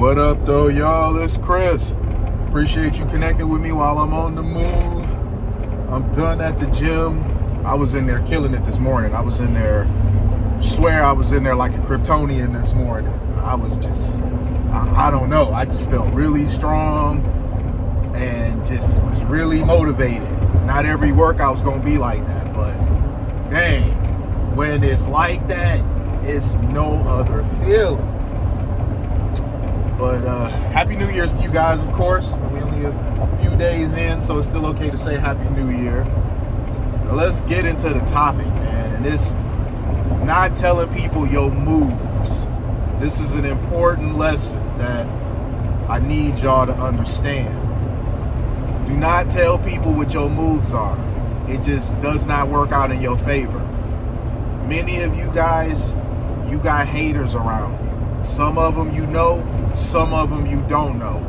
What up though, y'all? It's Chris. Appreciate you connecting with me while I'm on the move. I'm done at the gym. I was in there killing it this morning. I was in there like a Kryptonian this morning. I was just, I don't know. I just felt really strong and just was really motivated. Not every workout's gonna be like that, but dang, when it's like that, it's no other feeling. But Happy New Year's to you guys, of course. We only a few days in, so it's still okay to say Happy New Year. Now let's get into the topic, man. And this, not telling people your moves. This is an important lesson that I need y'all to understand. Do not tell people what your moves are. It just does not work out in your favor. Many of you guys, you got haters around you. Some of them you know, some of them you don't know.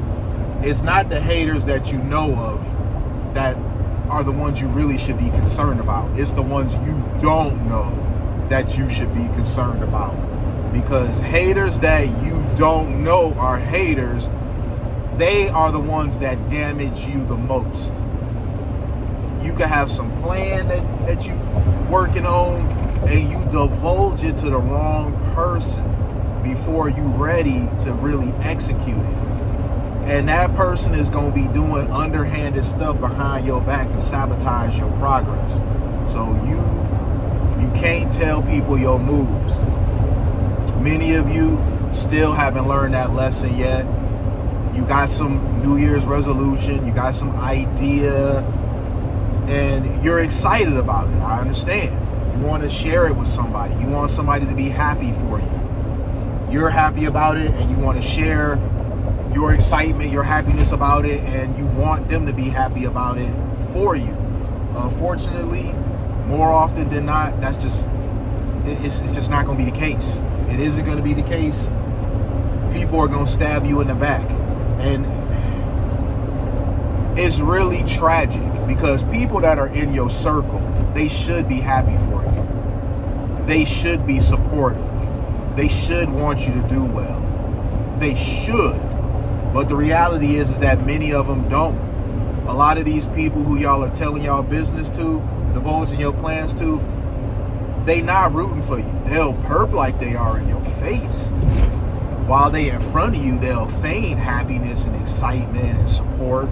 It's not the haters that you know of that are the ones you really should be concerned about. It's the ones you don't know that you should be concerned about. Because haters that you don't know are haters, they are the ones that damage you the most. You can have some plan that you working on and you divulge it to the wrong person before you ready to really execute it. And that person is going to be doing underhanded stuff behind your back to sabotage your progress. So you can't tell people your moves. Many of you still haven't learned that lesson yet. You got some New Year's resolution, you got some idea, and you're excited about it. I understand. You want to share it with somebody. You want somebody to be happy for you. You're happy about it and you want to share your excitement, your happiness about it, and you want them to be happy about it for you. Unfortunately, more often than not, it's just not going to be the case. It isn't going to be the case. People are going to stab you in the back. And it's really tragic because people that are in your circle, they should be happy for you. They should be supportive. They should want you to do well. They should. But the reality is that many of them don't. A lot of these people who y'all are telling y'all business to, divulging your plans to, they not rooting for you. They'll perp like they are in your face. While they in front of you, they'll feign happiness and excitement and support,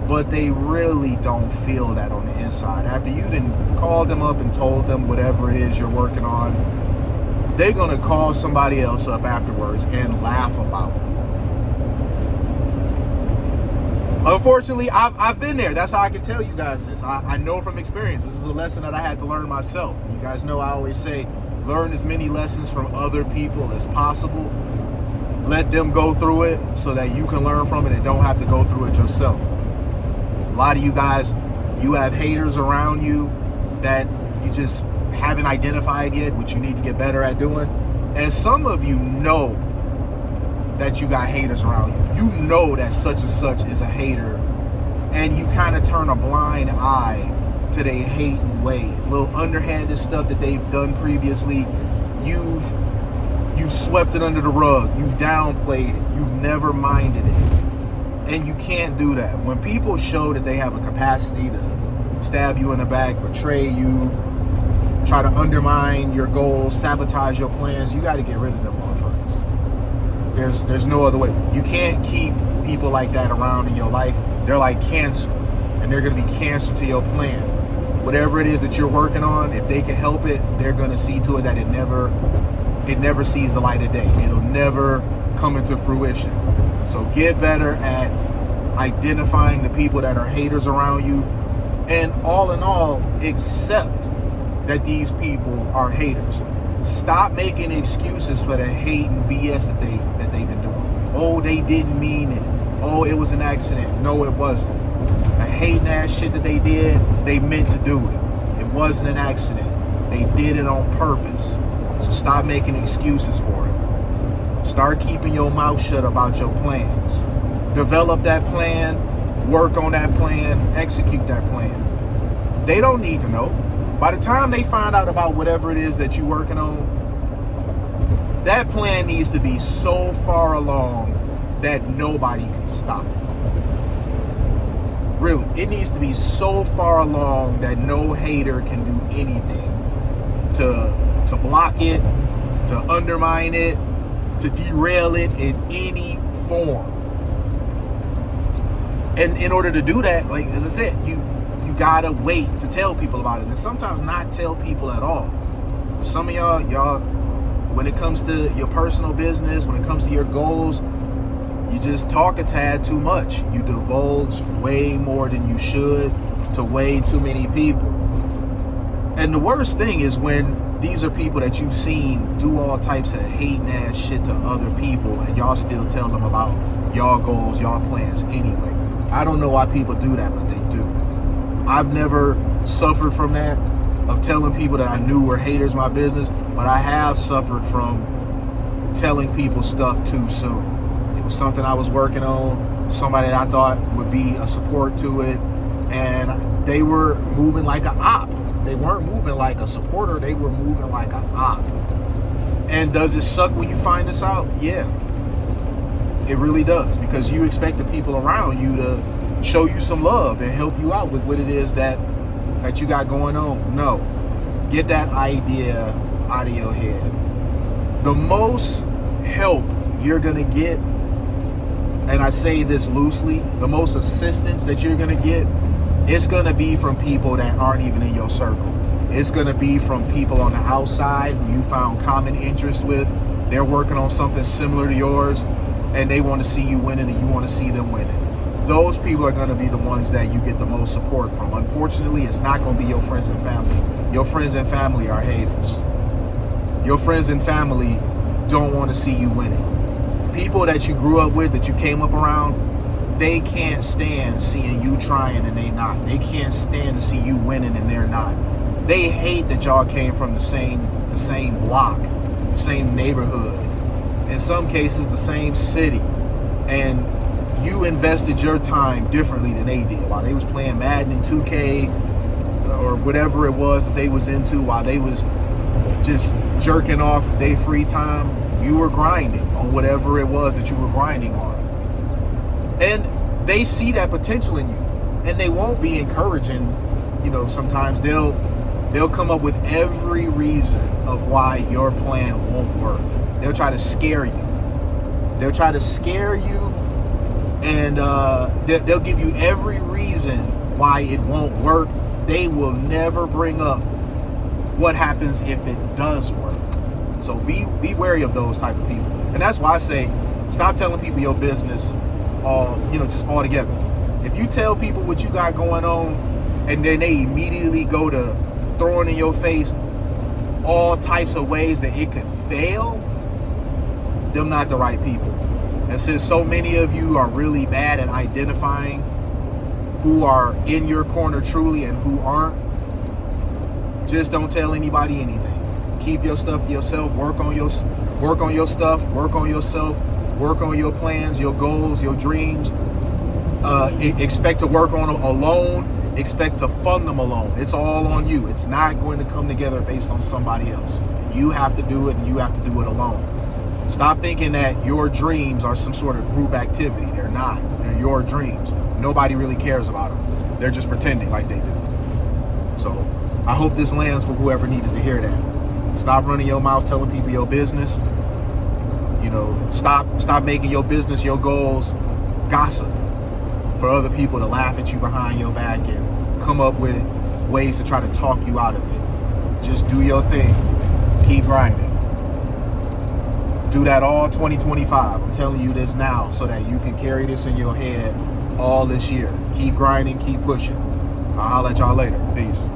but they really don't feel that on the inside. After you done called them up and told them whatever it is you're working on, they're gonna call somebody else up afterwards and laugh about you. Unfortunately, I've been there. That's how I can tell you guys this. I know from experience. This is a lesson that I had to learn myself. You guys know I always say, learn as many lessons from other people as possible. Let them go through it so that you can learn from it and don't have to go through it yourself. A lot of you guys, you have haters around you that you just haven't identified yet, which you need to get better at doing. And some of you know that you got haters around you. You know that such and such is a hater, and you kind of turn a blind eye to their hating ways. Little underhanded stuff that they've done previously. You've swept it under the rug. You've downplayed it. You've never minded it. And you can't do that. When people show that they have a capacity to stab you in the back, betray you, try to undermine your goals, sabotage your plans, you got to get rid of them motherfuckers. There's no other way. You can't keep people like that around in your life. They're like cancer, and they're going to be cancer to your plan. Whatever it is that you're working on, if they can help it, they're going to see to it that it never sees the light of day. It'll never come into fruition. So get better at identifying the people that are haters around you, and all in all, accept that these people are haters. Stop making excuses for the hate and BS that they've been doing. Oh, they didn't mean it. Oh, it was an accident. No, it wasn't. The hating ass shit that they did, they meant to do it. It wasn't an accident. They did it on purpose. So stop making excuses for it. Start keeping your mouth shut about your plans. Develop that plan, work on that plan, execute that plan. They don't need to know. By the time they find out about whatever it is that you're working on, that plan needs to be so far along that nobody can stop it. Really, it needs to be so far along that no hater can do anything to block it, to undermine it, to derail it in any form. And in order to do that, like as I said, you gotta wait to tell people about it, and sometimes not tell people at all. Some of y'all, when it comes to your personal business, when it comes to your goals, you just talk a tad too much. You divulge way more than you should to way too many people. And the worst thing is when these are people that you've seen do all types of hating ass shit to other people, and y'all still tell them about y'all goals, y'all plans anyway. I don't know why people do that, but they do. I've never suffered from that, of telling people that I knew were haters my business, but I have suffered from telling people stuff too soon. It was something I was working on, somebody that I thought would be a support to it, and they were moving like an op. They weren't moving like a supporter, they were moving like an op. And does it suck when you find this out? Yeah, it really does, because you expect the people around you to show you some love and help you out with what it is that you got going on. No, get that idea out of your head. The most help you're gonna get, and I say this loosely, the most assistance that you're gonna get, it's gonna be from people that aren't even in your circle. It's gonna be from people on the outside who you found common interest with. They're working on something similar to yours, and they want to see you winning, and you want to see them winning. Those people are gonna be the ones that you get the most support from. Unfortunately, it's not gonna be your friends and family. Your friends and family are haters. Your friends and family don't want to see you winning. People that you grew up with, that you came up around, they can't stand seeing you trying and they not. They can't stand to see you winning and they're not. They hate that y'all came from the same block, the same neighborhood, in some cases the same city, and you invested your time differently than they did. While they was playing Madden and 2K or whatever it was that they was into, while they was just jerking off their free time, you were grinding on whatever it was that you were grinding on. And they see that potential in you, and they won't be encouraging. Sometimes they'll come up with every reason of why your plan won't work. They'll try to scare you. They'll try to scare you, and they'll give you every reason why it won't work. They will never bring up what happens if it does work. So be wary of those type of people. And that's why I say, stop telling people your business just all together. If you tell people what you got going on, and then they immediately go to throwing in your face all types of ways that it could fail, they're not the right people. And since so many of you are really bad at identifying who are in your corner truly and who aren't, just don't tell anybody anything. Keep your stuff to yourself. Work on your stuff. Work on yourself. Work on your plans, your goals, your dreams. Expect to work on them alone. Expect to fund them alone. It's all on you. It's not going to come together based on somebody else. You have to do it, and you have to do it alone. Stop thinking that your dreams are some sort of group activity. They're not. They're your dreams. Nobody really cares about them. They're just pretending like they do. So I hope this lands for whoever needed to hear that. Stop running your mouth telling people your business. Stop making your business, your goals, gossip for other people to laugh at you behind your back and come up with ways to try to talk you out of it. Just do your thing. Keep grinding. Do that all 2025. I'm telling you this now so that you can carry this in your head all this year. Keep grinding, keep pushing. I'll holler at y'all later. Peace.